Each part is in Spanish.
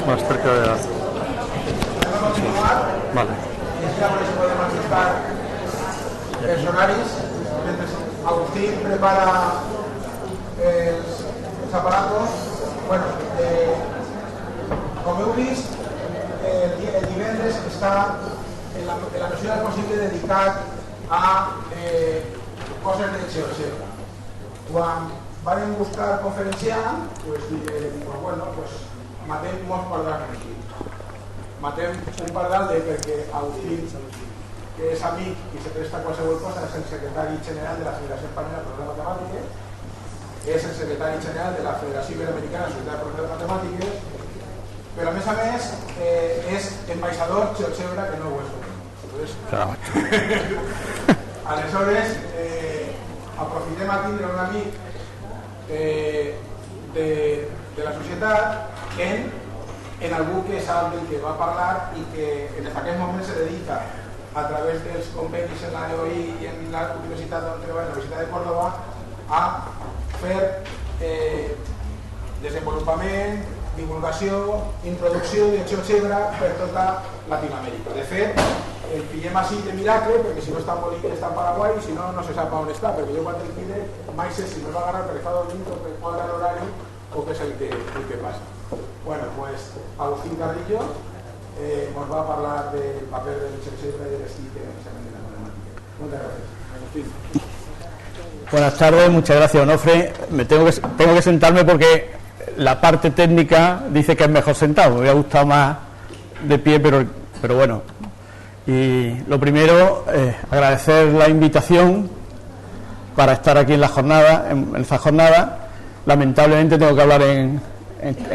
más cerca de la... Vale. Podemos estar personaris. Mientras Agustín prepara los aparatos, bueno, com heu vist, el divendres està en la mesura del possible dedicat a coses de Georgeva. Quan vam buscar conferenciant, pues matem molts pardals aquí. Matem un pardal perquè Agustín, que és amic i se presta a qualsevol cosa, és el secretari general de la Federació Espanyola de Professors de Matemàtiques, és el secretari general de la Federació Iberoamericana de Societat de Professors de Matemàtiques, però a més és ambaixador Georgeva, que no ho és. Aleshores, aprofitem a tindre un amic de la societat en algú que sap del que va parlar i que en aquest moment se dedica a través dels convenis en la EOI i en la Universitat on treballa, la Universitat de Córdoba, a fer desenvolupament, divulgació, introducció de GeoGebra per tota Latinoamèrica. De fet, el pillem així de miracle, perquè si no està en Bolívia està en Paraguai, i si no, no se sap on està, perquè jo quan el pille mai sé si me va agarrar perquè fa dormint o perquè quadra l'horari o què és el que passa. Bueno, pues Agustín Carrillo nos va a hablar del papel del GeoGebra y del estilo en el examen de la matemática. Muchas gracias. Agustín. Buenas tardes, muchas gracias, Onofre. Tengo que sentarme porque la parte técnica dice que es mejor sentado. Me hubiera gustado más de pie, pero bueno. Y lo primero, agradecer la invitación para estar aquí en la jornada, en esta jornada. Lamentablemente tengo que hablar en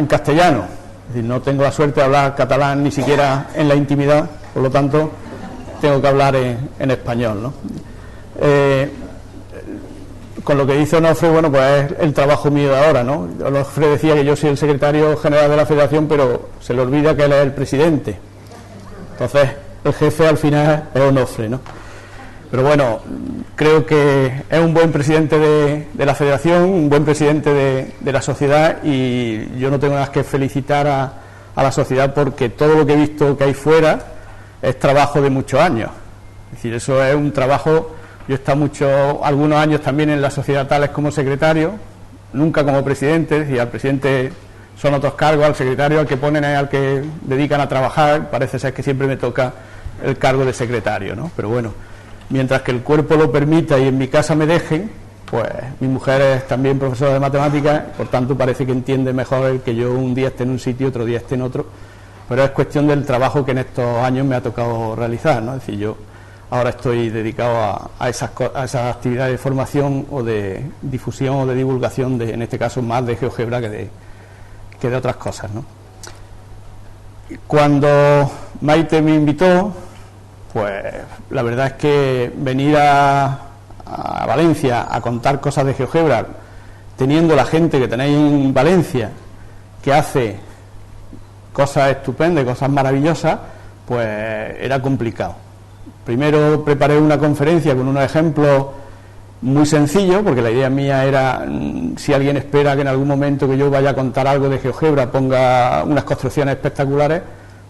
castellano. Es decir, no tengo la suerte de hablar catalán ni siquiera en la intimidad, por lo tanto tengo que hablar en español, ¿no? Con lo que dice Onofre, bueno, pues es el trabajo mío de ahora, ¿no? Onofre decía que yo soy el secretario general de la Federación, pero se le olvida que él es el presidente. Entonces, el jefe al final es Onofre, ¿no? Pero bueno, creo que es un buen presidente de la Federación, un buen presidente de la sociedad, y yo no tengo nada que felicitar a la sociedad porque todo lo que he visto que hay fuera es trabajo de muchos años. Es decir, eso es un trabajo. Yo he estado algunos años también en la sociedad tales como secretario, nunca como presidente. Es decir, al presidente son otros cargos, al secretario al que ponen es al que dedican a trabajar. Parece ser que siempre me toca el cargo de secretario, ¿no? Pero bueno, mientras que el cuerpo lo permita y en mi casa me dejen, pues mi mujer es también profesora de matemáticas, por tanto parece que entiende mejor el que yo un día esté en un sitio, otro día esté en otro, pero es cuestión del trabajo que en estos años me ha tocado realizar, ¿no? Es decir, yo ahora estoy dedicado a esas actividades de formación o de difusión o de divulgación, en este caso más de GeoGebra que de otras cosas, ¿no? Cuando Maite me invitó, pues la verdad es que venir a Valencia a contar cosas de GeoGebra, teniendo la gente que tenéis en Valencia, que hace cosas estupendas, cosas maravillosas, pues era complicado. Primero preparé una conferencia con unos ejemplos muy sencillos, porque la idea mía era, si alguien espera que en algún momento que yo vaya a contar algo de GeoGebra ponga unas construcciones espectaculares,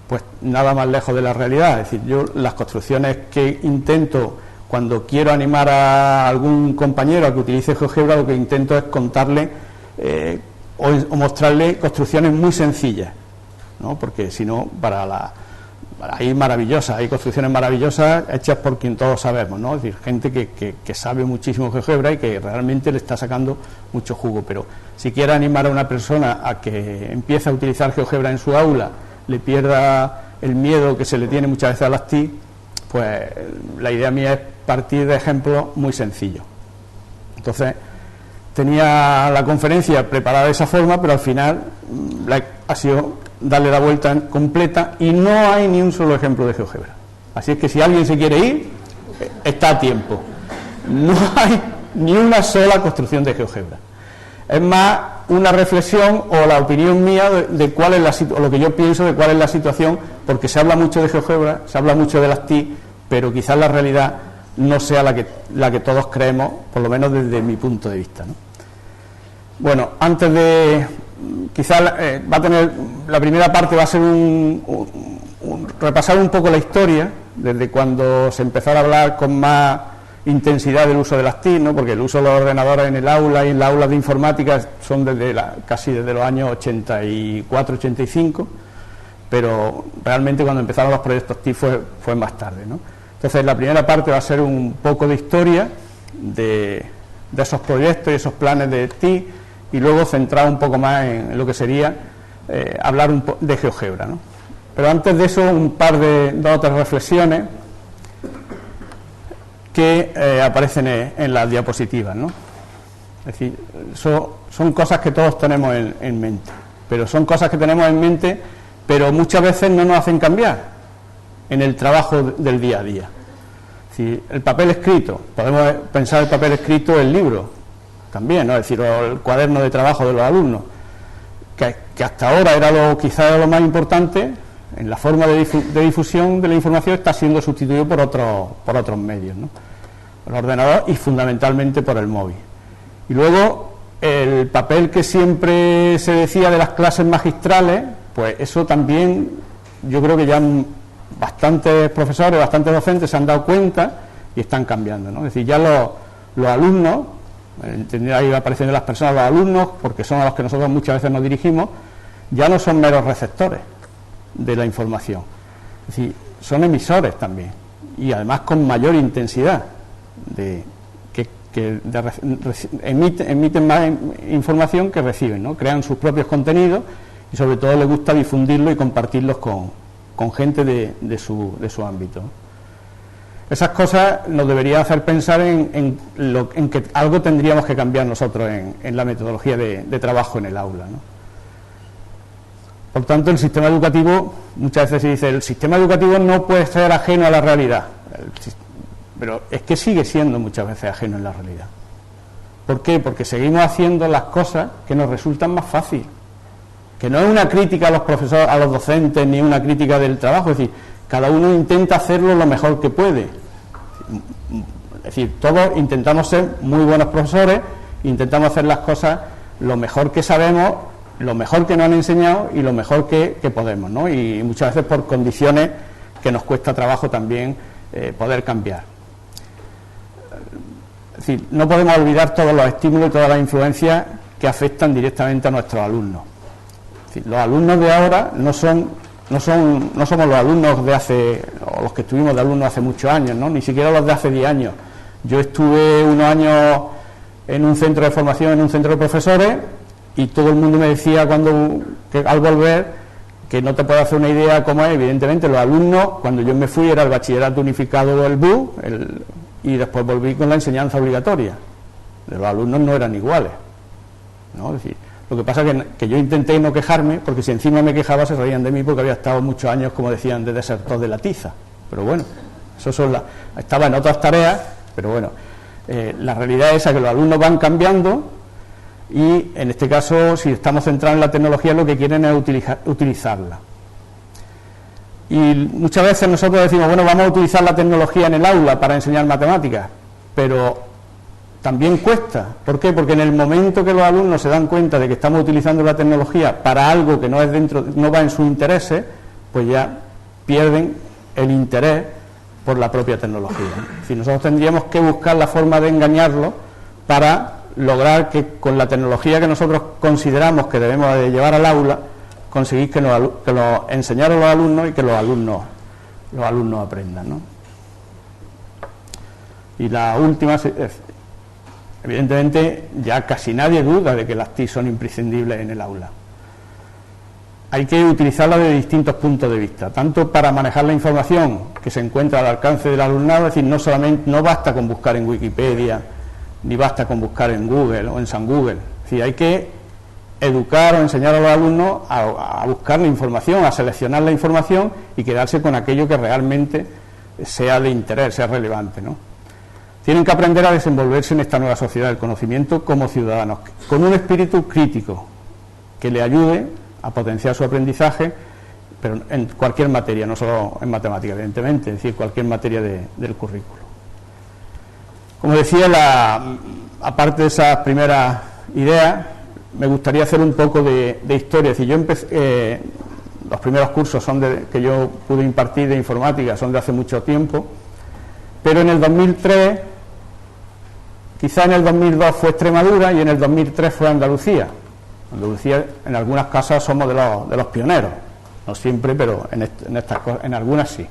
pues nada más lejos de la realidad. Es decir, yo las construcciones que intento cuando quiero animar a algún compañero a que utilice GeoGebra, lo que intento es contarle o mostrarle construcciones muy sencillas, ¿no? Porque si no, hay maravillosas, hay construcciones maravillosas hechas por quien todos sabemos, ¿no? Es decir, gente que sabe muchísimo GeoGebra y que realmente le está sacando mucho jugo. Pero si quiere animar a una persona a que empiece a utilizar GeoGebra en su aula, le pierda el miedo que se le tiene muchas veces a las TIC, pues la idea mía es partir de ejemplos muy sencillos. Entonces, tenía la conferencia preparada de esa forma, pero al final ha sido darle la vuelta completa y no hay ni un solo ejemplo de GeoGebra. Así es que si alguien se quiere ir, está a tiempo. No hay ni una sola construcción de GeoGebra. Es más una reflexión o la opinión mía de cuál es o lo que yo pienso de cuál es la situación, porque se habla mucho de GeoGebra, se habla mucho de las TIC, pero quizás la realidad no sea la que todos creemos, por lo menos desde mi punto de vista, ¿no? Bueno, antes de quizás va a tener, la primera parte va a ser repasar un poco la historia, desde cuando se empezó a hablar con más intensidad del uso de las TIC, ¿no? Porque el uso de los ordenadores en el aula y en las aulas de informática son casi desde los años 84-85, pero realmente cuando empezaron los proyectos TIC fue más tarde, ¿no? Entonces la primera parte va a ser un poco de historia de esos proyectos y esos planes de TIC, y luego centrar un poco más en lo que sería hablar de GeoGebra, ¿no? Pero antes de eso, un par de dos o tres reflexiones que aparecen en las diapositivas, ¿no? Es decir, son cosas que todos tenemos en mente, pero son cosas que tenemos en mente, pero muchas veces no nos hacen cambiar en el trabajo del día a día. Es decir, el papel escrito, podemos pensar el papel escrito, el libro también, ¿no? Es decir, el cuaderno de trabajo de los alumnos, que hasta ahora era quizá lo más importante, en la forma de difusión de la información está siendo sustituido por otros medios, ¿no? El ordenador y fundamentalmente por el móvil. Y luego el papel que siempre se decía de las clases magistrales, pues eso también yo creo que ya bastantes profesores, bastantes docentes se han dado cuenta y están cambiando, ¿no? Es decir, ya los alumnos, ahí aparecen las personas, los alumnos, porque son a los que nosotros muchas veces nos dirigimos, ya no son meros receptores de la información, es decir, son emisores también, y además con mayor intensidad, emiten más información que reciben, ¿no? Crean sus propios contenidos y sobre todo les gusta difundirlo y compartirlos con gente de su ámbito. Esas cosas nos deberían hacer pensar en que algo tendríamos que cambiar nosotros en la metodología de trabajo en el aula, ¿no? Por tanto, el sistema educativo, muchas veces se dice, el sistema educativo no puede ser ajeno a la realidad, pero es que sigue siendo muchas veces ajeno en la realidad. ¿Por qué? Porque seguimos haciendo las cosas que nos resultan más fáciles, que no es una crítica a los profesores, a los docentes, ni una crítica del trabajo, es decir, cada uno intenta hacerlo lo mejor que puede. Es decir, todos intentamos ser muy buenos profesores, intentamos hacer las cosas lo mejor que sabemos, lo mejor que nos han enseñado y lo mejor que podemos, ¿no? Y muchas veces por condiciones que nos cuesta trabajo también poder cambiar. Es decir, no podemos olvidar todos los estímulos y todas las influencias que afectan directamente a nuestros alumnos. Es decir, los alumnos de ahora no somos los alumnos de hace, o los que estuvimos de alumnos hace muchos años, ¿no? Ni siquiera los de hace 10 años. Yo estuve unos años en un centro de formación, en un centro de profesores, y todo el mundo me decía que al volver, que no te puedo hacer una idea cómo es. Evidentemente los alumnos, cuando yo me fui era el bachillerato unificado del BU, y después volví con la enseñanza obligatoria. Los alumnos no eran iguales, ¿no? Es decir, lo que pasa es que yo intenté no quejarme, porque si encima me quejaba se reían de mí porque había estado muchos años, como decían, de desertor de la tiza. Pero bueno, estaba en otras tareas, pero bueno, la realidad es esa, que los alumnos van cambiando. Y en este caso, si estamos centrados en la tecnología, lo que quieren es utilizarla. Y muchas veces nosotros decimos, bueno, vamos a utilizar la tecnología en el aula para enseñar matemáticas, pero también cuesta. ¿Por qué? Porque en el momento que los alumnos se dan cuenta de que estamos utilizando la tecnología para algo que no va en sus intereses, pues ya pierden el interés por la propia tecnología. Es decir, nosotros tendríamos que buscar la forma de engañarlos para lograr que con la tecnología que nosotros consideramos que debemos de llevar al aula, conseguir que nos enseñar a los alumnos y que los alumnos aprendan, ¿no? Y la última, evidentemente ya casi nadie duda de que las TIC son imprescindibles en el aula. Hay que utilizarlas desde distintos puntos de vista, tanto para manejar la información que se encuentra al alcance del alumnado, es decir, no basta con buscar en Wikipedia, ni basta con buscar en Google o en San Google. Es decir, hay que educar o enseñar a los alumnos a buscar la información, a seleccionar la información y quedarse con aquello que realmente sea de interés, sea relevante, ¿no? Tienen que aprender a desenvolverse en esta nueva sociedad del conocimiento como ciudadanos, con un espíritu crítico que le ayude a potenciar su aprendizaje, pero en cualquier materia, no solo en matemáticas, evidentemente, es decir, cualquier materia del currículo. Como decía, aparte de esas primeras ideas, me gustaría hacer un poco de historia. Es decir, yo empecé, los primeros cursos que yo pude impartir de informática son de hace mucho tiempo, pero en el 2003, quizá en el 2002 fue Extremadura y en el 2003 fue Andalucía. Andalucía, en algunas casas somos de los pioneros, no siempre, pero en algunas sí.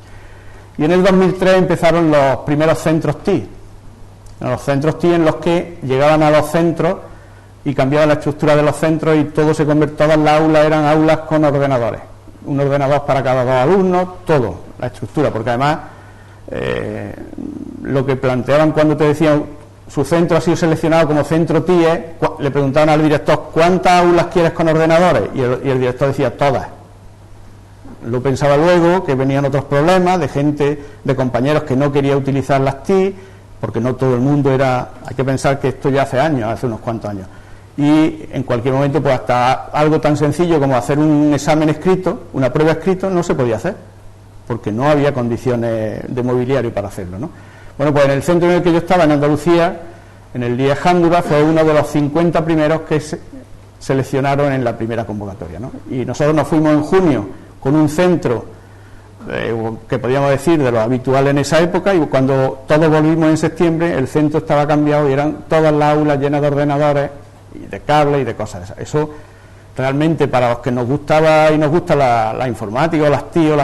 Y en el 2003 empezaron los primeros centros TIC, los centros TIC en los que llegaban a los centros y cambiaban la estructura de los centros y todo se convertía, todas las aulas eran aulas con ordenadores, un ordenador para cada 2 alumnos, todo, la estructura, porque además lo que planteaban cuando te decían su centro ha sido seleccionado como centro TIE, le preguntaban al director ¿cuántas aulas quieres con ordenadores? Y el director decía todas. Lo pensaba luego que venían otros problemas de gente, de compañeros que no quería utilizar las TIC, porque no todo el mundo era, hay que pensar que esto ya hace años, hace unos cuantos años, y en cualquier momento pues hasta algo tan sencillo como hacer un examen escrito, una prueba escrito, no se podía hacer, porque no había condiciones de mobiliario para hacerlo, ¿no? Bueno, pues en el centro en el que yo estaba, en Andalucía, en el día Jándura, fue uno de los 50 primeros que se seleccionaron en la primera convocatoria, ¿no? Y nosotros nos fuimos en junio con un centro que podríamos decir de lo habitual en esa época, y cuando todos volvimos en septiembre el centro estaba cambiado y eran todas las aulas llenas de ordenadores y de cables y de cosas de esas. Eso realmente para los que nos gustaba y nos gusta la informática o las TIC,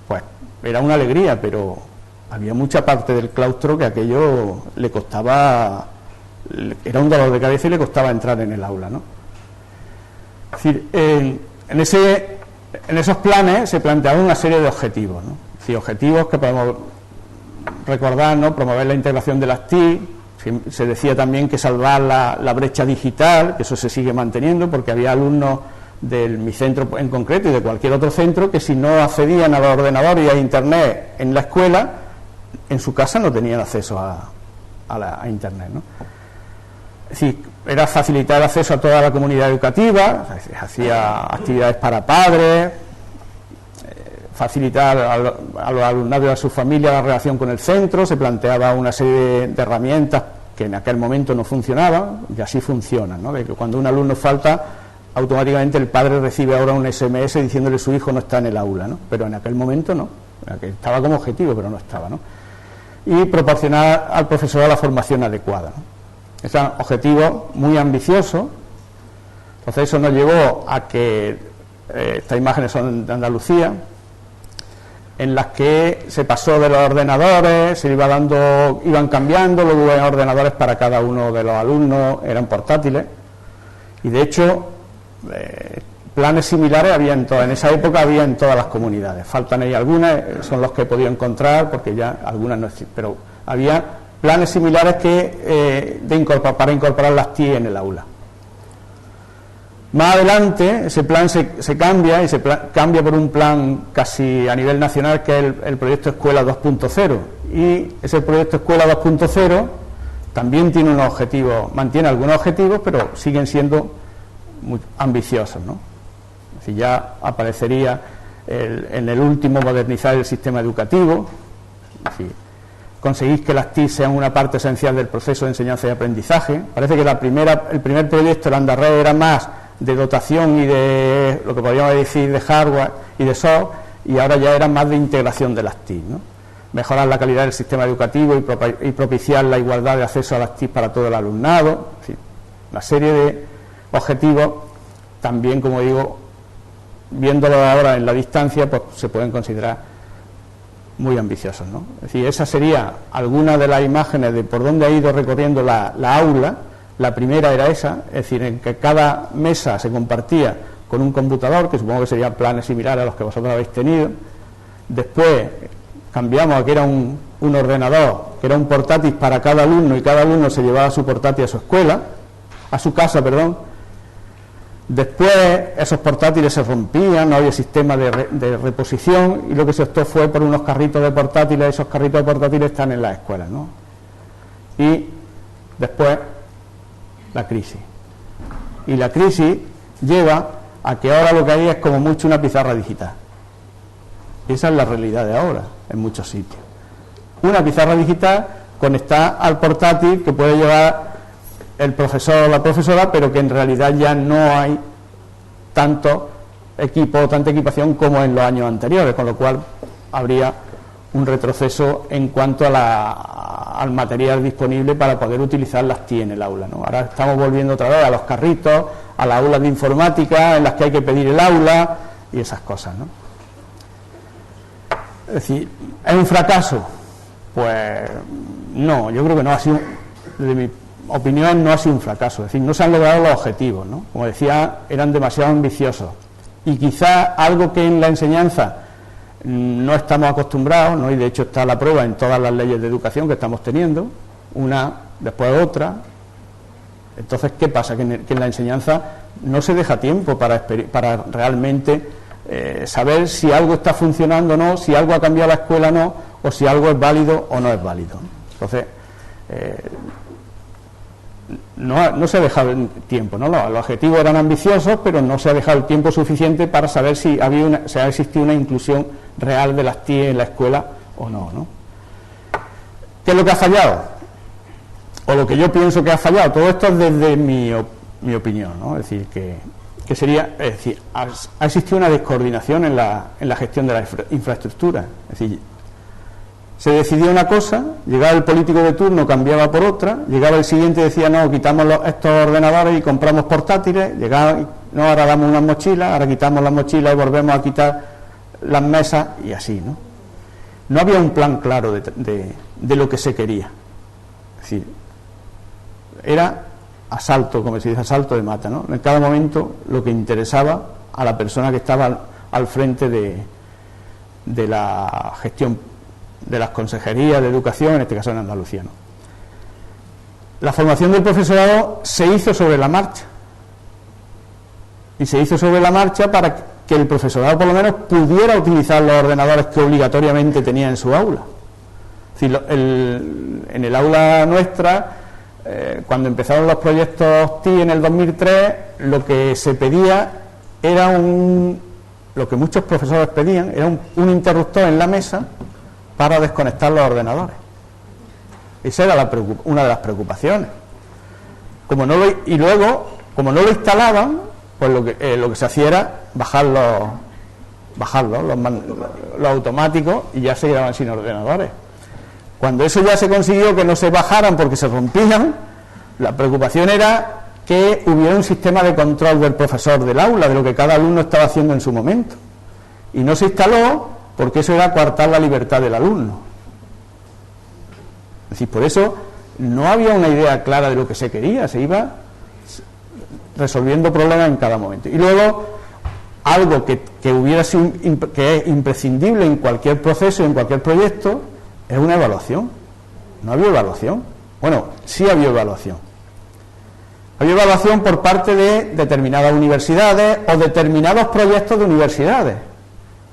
pues era una alegría, pero había mucha parte del claustro que aquello le costaba, era un dolor de cabeza y le costaba entrar en el aula, ¿no? Es decir, en esos planes se planteaban una serie de objetivos, ¿no? Es decir, objetivos que podemos recordar, ¿no? Promover la integración de las TIC, se decía también que salvar la brecha digital, que eso se sigue manteniendo, porque había alumnos de mi centro en concreto y de cualquier otro centro que si no accedían a los ordenadores y a internet en la escuela, en su casa no tenían acceso a internet, ¿no? Es decir, era facilitar el acceso a toda la comunidad educativa, hacía actividades para padres, facilitar a los alumnados y a sus familias la relación con el centro, se planteaba una serie de herramientas que en aquel momento no funcionaban y así funcionan, ¿no? De que cuando un alumno falta, automáticamente el padre recibe ahora un SMS diciéndole su hijo no está en el aula, ¿no? Pero en aquel momento no, estaba como objetivo, pero no estaba, ¿no? Y proporcionar al profesor la formación adecuada, ¿no? Eran objetivos muy ambiciosos. Entonces eso nos llevó a que estas imágenes son de Andalucía, en las que se pasó de los ordenadores, iban cambiando, luego hubo ordenadores para cada uno de los alumnos, eran portátiles, y de hecho planes similares había en esa época había en todas las comunidades. Faltan ahí algunas, son los que he podido encontrar porque ya algunas no existen, pero había planes similares para incorporar las TIC en el aula. Más adelante ese plan se cambia y cambia por un plan casi a nivel nacional, que es el proyecto Escuela 2.0, y ese proyecto Escuela 2.0 también tiene unos objetivos, mantiene algunos objetivos, pero siguen siendo muy ambiciosos, ¿no? Es decir, ya aparecería en el último modernizar el sistema educativo, es decir, conseguir que las TIC sean una parte esencial del proceso de enseñanza y aprendizaje. Parece que el primer proyecto, el Andarred, era más de dotación y de lo que podríamos decir de hardware y de software, y ahora ya era más de integración de las TIC, ¿no? Mejorar la calidad del sistema educativo y propiciar la igualdad de acceso a las TIC para todo el alumnado. Es decir, una serie de objetivos también, como digo, viéndolo ahora en la distancia, pues se pueden considerar muy ambiciosos, ¿no? Es decir, esa sería alguna de las imágenes de por dónde ha ido recorriendo la aula. La primera era esa, es decir, en que cada mesa se compartía con un computador, que supongo que serían planes similares a los que vosotros habéis tenido. Después cambiamos a que era un ordenador, que era un portátil para cada alumno, y cada alumno se llevaba su portátil a su escuela, a su casa, perdón. Después esos portátiles se rompían, no había sistema de reposición, y lo que se optó fue por unos carritos de portátiles. Esos carritos de portátiles están en las escuelas, ¿no? Y después la crisis. Y la crisis lleva a que ahora lo que hay es como mucho una pizarra digital. Y esa es la realidad de ahora en muchos sitios. Una pizarra digital conectada al portátil que puede llevar el profesor o la profesora, pero que en realidad ya no hay tanto equipo, tanta equipación como en los años anteriores, con lo cual habría un retroceso en cuanto al material disponible para poder utilizar las TIC en el aula, ¿no? Ahora estamos volviendo otra vez a los carritos, a las aulas de informática en las que hay que pedir el aula y esas cosas, ¿no? Es decir, ¿es un fracaso? Pues no, yo creo que no ha sido, desde mi opinión, no ha sido un fracaso. Es decir, no se han logrado los objetivos, ¿no? Como decía, eran demasiado ambiciosos. Y quizá algo que en la enseñanza no estamos acostumbrados, ¿no? Y de hecho está la prueba en todas las leyes de educación que estamos teniendo, una después de otra. Entonces, ¿qué pasa? Que en la enseñanza no se deja tiempo para realmente saber si algo está funcionando o no, si algo ha cambiado la escuela o no, o si algo es válido o no es válido. Entonces, no se ha dejado el tiempo, ¿no? Los objetivos eran ambiciosos, pero no se ha dejado el tiempo suficiente para saber si ha existido una inclusión real de las TIC en la escuela o no, ¿no? ¿Qué es lo que ha fallado? O lo que yo pienso que ha fallado. Todo esto es desde mi opinión, ¿no? Es decir, ha existido una descoordinación en la gestión de la infraestructura. Es decir, se decidió una cosa, llegaba el político de turno, cambiaba por otra, llegaba el siguiente y decía, no, quitamos estos ordenadores y compramos portátiles, llegaba, no, ahora damos unas mochilas, ahora quitamos las mochilas y volvemos a quitar las mesas, y así, ¿no? No había un plan claro de lo que se quería. Es decir, era asalto, como se dice, asalto de mata, ¿no? En cada momento lo que interesaba a la persona que estaba al frente de la gestión de las consejerías de educación, en este caso en Andalucía, ¿no? La formación del profesorado se hizo sobre la marcha, y se hizo sobre la marcha para que el profesorado por lo menos pudiera utilizar los ordenadores que obligatoriamente tenía en su aula. Es decir, en el aula nuestra, cuando empezaron los proyectos TIC en el 2003, lo que se pedía era lo que muchos profesores pedían, era un interruptor en la mesa para desconectar los ordenadores. Esa era una de las preocupaciones. Como no lo instalaban, pues lo que se hacía era bajarlos los automáticos, y ya se quedaban sin ordenadores. Cuando eso ya se consiguió que no se bajaran porque se rompían, la preocupación era que hubiera un sistema de control del profesor del aula, de lo que cada alumno estaba haciendo en su momento. Y no se instaló porque eso era coartar la libertad del alumno. Es decir, por eso no había una idea clara de lo que se quería, se iba resolviendo problemas en cada momento. Y luego, algo que hubiera sido que es imprescindible en cualquier proceso, en cualquier proyecto, es una evaluación. No había evaluación. Bueno, sí había evaluación. Había evaluación por parte de determinadas universidades o determinados proyectos de universidades.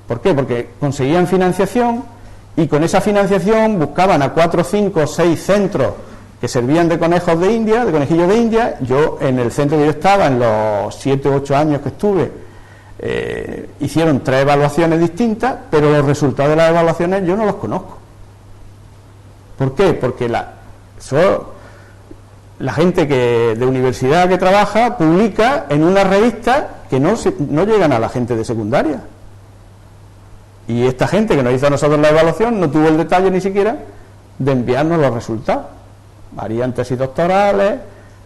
¿Por qué? Porque conseguían financiación, y con esa financiación buscaban a 4, 5, 6 centros que servían de conejos de India, de conejillos de India. Yo, en el centro que yo estaba, en los 7 u 8 años que estuve, hicieron 3 evaluaciones distintas, pero los resultados de las evaluaciones yo no los conozco. ¿Por qué? Porque la gente de universidad que trabaja publica en una revista que no llegan a la gente de secundaria. Y esta gente que nos hizo a nosotros la evaluación no tuvo el detalle ni siquiera de enviarnos los resultados. Harían tesis doctorales,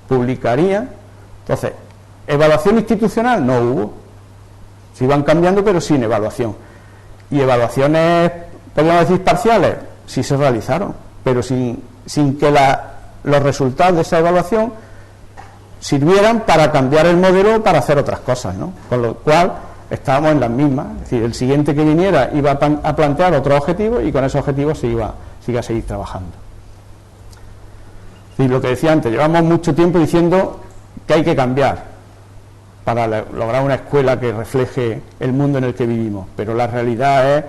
publicarían. Entonces, evaluación institucional no hubo. Se iban cambiando, pero sin evaluación. Y evaluaciones, podríamos decir, parciales, sí se realizaron, pero sin que los resultados de esa evaluación sirvieran para cambiar el modelo, para hacer otras cosas, ¿no? Con lo cual estábamos en las mismas. Es decir, el siguiente que viniera iba a plantear otro objetivo, y con esos objetivos se iba a seguir trabajando. Y lo que decía antes, llevamos mucho tiempo diciendo que hay que cambiar para lograr una escuela que refleje el mundo en el que vivimos, pero la realidad es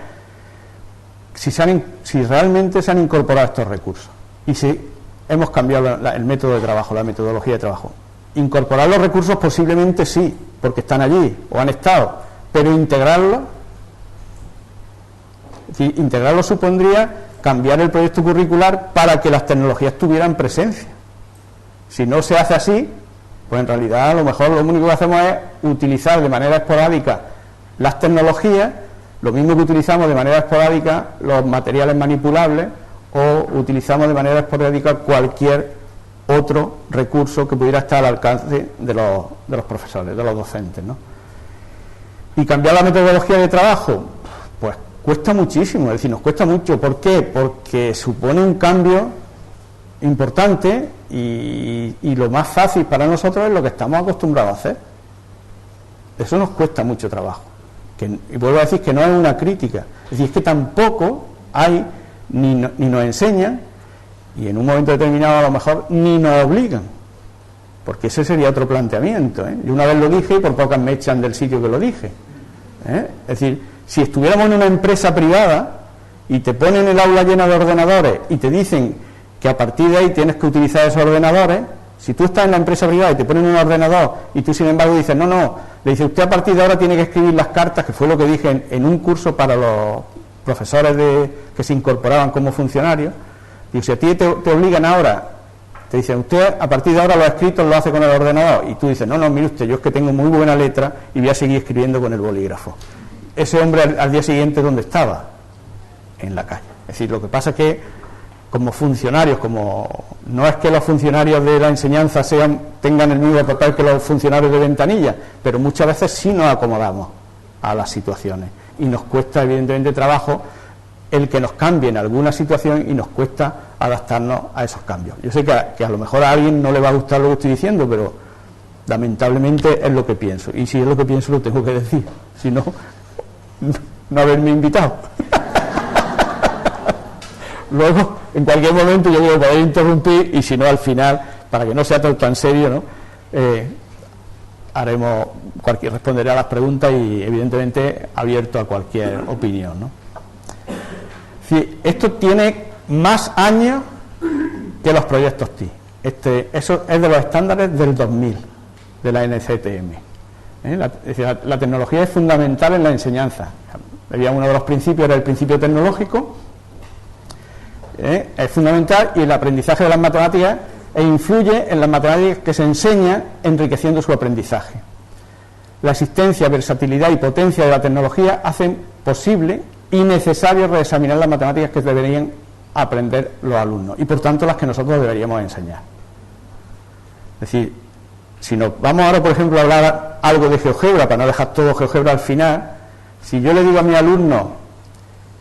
si realmente se han incorporado estos recursos y si hemos cambiado el método de trabajo, la metodología de trabajo. Incorporar los recursos posiblemente sí, porque están allí o han estado, pero integrarlos supondría cambiar el proyecto curricular para que las tecnologías tuvieran presencia. Si no se hace así, pues en realidad a lo mejor lo único que hacemos es utilizar de manera esporádica las tecnologías, lo mismo que utilizamos de manera esporádica los materiales manipulables o utilizamos de manera esporádica cualquier otro recurso que pudiera estar al alcance de los profesores, de los docentes, ¿no? Y cambiar la metodología de trabajo, pues cuesta muchísimo, es decir, nos cuesta mucho. ¿Por qué? Porque supone un cambio importante y lo más fácil para nosotros es lo que estamos acostumbrados a hacer. Eso nos cuesta mucho trabajo. Y vuelvo a decir que no es una crítica, es decir, es que tampoco hay, ni nos enseñan, y en un momento determinado a lo mejor ni nos obligan, porque ese sería otro planteamiento, ¿eh? Yo una vez lo dije y por pocas me echan del sitio que lo dije, ¿eh? Es decir, si estuviéramos en una empresa privada y te ponen el aula llena de ordenadores y te dicen que a partir de ahí tienes que utilizar esos ordenadores, si tú estás en la empresa privada y te ponen un ordenador y tú sin embargo dices no, le dice usted a partir de ahora tiene que escribir las cartas, que fue lo que dije en un curso para los profesores que se incorporaban como funcionarios. Digo, si a ti te obligan ahora, te dicen usted a partir de ahora los escritos lo hace con el ordenador, y tú dices no, mire usted, yo es que tengo muy buena letra y voy a seguir escribiendo con el bolígrafo. Ese hombre al día siguiente, ¿dónde estaba? En la calle. Es decir, lo que pasa es que como funcionarios, como no es que los funcionarios de la enseñanza tengan el mismo papel que los funcionarios de ventanilla, pero muchas veces sí nos acomodamos a las situaciones y nos cuesta evidentemente trabajo el que nos cambie en alguna situación y nos cuesta adaptarnos a esos cambios. Yo sé que a lo mejor a alguien no le va a gustar lo que estoy diciendo, pero lamentablemente es lo que pienso, y si es lo que pienso lo tengo que decir, si no, no haberme invitado. Luego, en cualquier momento yo voy a poder interrumpir, y si no, al final, para que no sea todo tan serio, ¿no? Responderé a las preguntas y evidentemente abierto a cualquier opinión, ¿no? Sí, esto tiene más años que los proyectos TIC. Eso es de los estándares del 2000 de la NCTM. La tecnología es fundamental en la enseñanza. Uno de los principios era el principio tecnológico. Es fundamental, y el aprendizaje de las matemáticas influye en las matemáticas que se enseñan, enriqueciendo su aprendizaje. La existencia, versatilidad y potencia de la tecnología hacen posible y necesario reexaminar las matemáticas que deberían aprender los alumnos y por tanto las que nosotros deberíamos enseñar. Es decir, si nos vamos ahora por ejemplo a hablar algo de GeoGebra, para no dejar todo GeoGebra al final, si yo le digo a mi alumno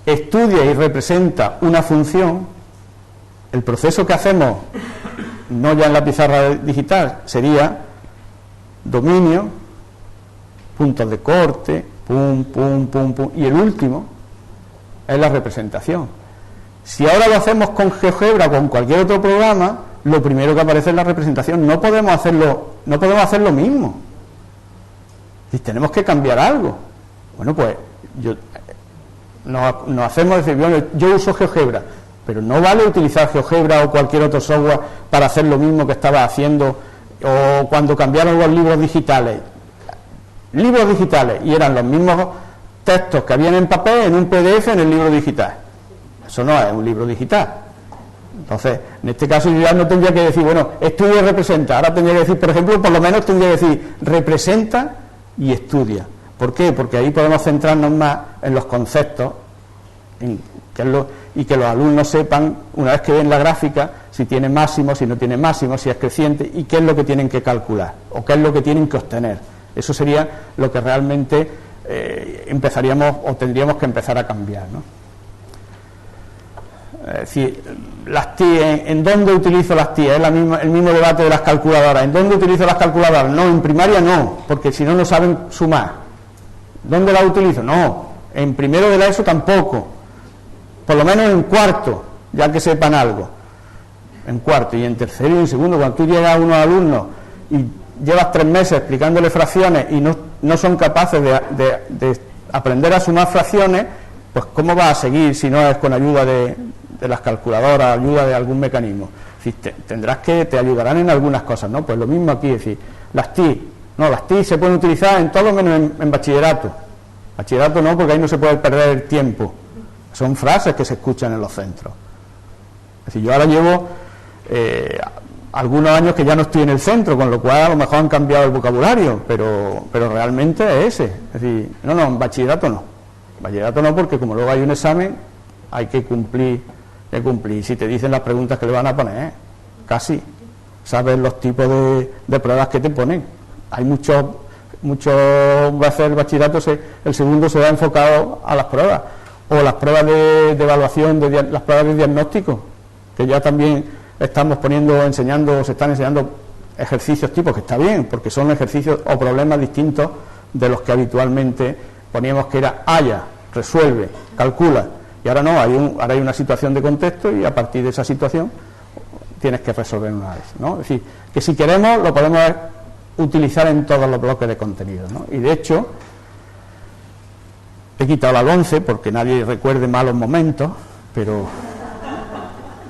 estudia y representa una función, el proceso que hacemos, no ya en la pizarra digital, sería dominio, puntos de corte, pum, pum, pum, pum, y el último es la representación. Si ahora lo hacemos con GeoGebra o con cualquier otro programa, lo primero que aparece es la representación. No podemos hacer lo mismo. Y tenemos que cambiar algo. Bueno, pues nos hacemos decir, bueno, yo uso GeoGebra, pero no vale utilizar GeoGebra o cualquier otro software para hacer lo mismo que estaba haciendo, o cuando cambiaron los libros digitales y eran los mismos textos que habían en papel en un PDF en el libro digital. Eso no es un libro digital. Entonces, en este caso yo ya no tendría que decir, bueno, estudia y representa. Ahora tendría que decir, por ejemplo, por lo menos tendría que decir representa y estudia. ¿Por qué? Porque ahí podemos centrarnos más en los conceptos y que los alumnos sepan, una vez que ven la gráfica, si tiene máximo, si no tiene máximo, si es creciente, y qué es lo que tienen que calcular o qué es lo que tienen que obtener. Eso sería lo que realmente empezaríamos o tendríamos que empezar a cambiar, ¿no? Es decir, las TIC, ¿en dónde utilizo las TIC? Es el mismo debate de las calculadoras. ¿En dónde utilizo las calculadoras? No, en primaria no, porque si no, no saben sumar. ¿Dónde las utilizo? No, en primero de la ESO tampoco, por lo menos en cuarto, ya que sepan algo. En cuarto, y en tercero y en segundo, cuando tú llegas a unos alumnos y llevas 3 meses explicándole fracciones y no son capaces de aprender a sumar fracciones, pues ¿cómo vas a seguir si no es con ayuda de las calculadoras, ayuda de algún mecanismo? Es decir, tendrás que te ayudarán en algunas cosas, ¿no? Pues lo mismo aquí, es decir, las TIC se pueden utilizar en todo menos en bachillerato. Bachillerato no, porque ahí no se puede perder el tiempo. Son frases que se escuchan en los centros. Es decir, yo ahora llevo algunos años que ya no estoy en el centro, con lo cual a lo mejor han cambiado el vocabulario, pero realmente es ese. Es decir, no, en bachillerato no. En bachillerato no, porque como luego hay un examen, hay que cumplir. Si te dicen las preguntas que le van a poner, casi sabes los tipos de pruebas que te ponen. Hay muchos veces el bachillerato, el segundo se va enfocado a las pruebas, o las pruebas de evaluación, las pruebas de diagnóstico, que ya también estamos se están enseñando ejercicios tipos, que está bien, porque son ejercicios o problemas distintos de los que habitualmente poníamos, que era halla, resuelve, calcula, y ahora no, ahora hay una situación de contexto y a partir de esa situación tienes que resolver una vez, ¿no? Es decir, que si queremos lo podemos utilizar en todos los bloques de contenido, ¿no? Y de hecho he quitado la 11 porque nadie recuerde malos momentos, pero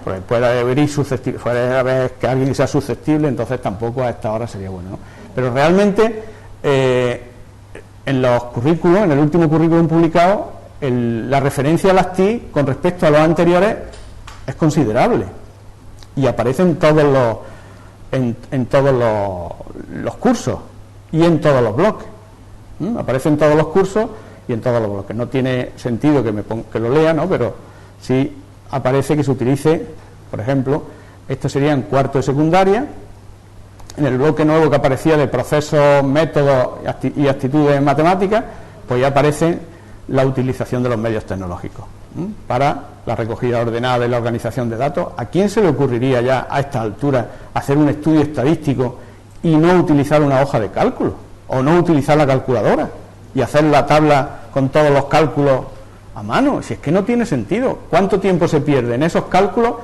pues puede haber que alguien sea susceptible, entonces tampoco a esta hora sería bueno, ¿no? Pero realmente en los currículos, en el último currículum publicado, la referencia a las TIC con respecto a los anteriores es considerable y aparece en todos los cursos y en todos los bloques. Aparece en todos los cursos y en todos los bloques. No tiene sentido que lo lea, ¿no? Pero sí aparece que se utilice, por ejemplo, esto sería en cuarto de secundaria, en el bloque nuevo que aparecía de procesos, métodos y actitudes en matemáticas, pues ya aparece la utilización de los medios tecnológicos para la recogida ordenada y la organización de datos. ¿A quién se le ocurriría ya a esta altura hacer un estudio estadístico y no utilizar una hoja de cálculo o no utilizar la calculadora y hacer la tabla con todos los cálculos a mano? Si es que no tiene sentido. ¿Cuánto tiempo se pierde en esos cálculos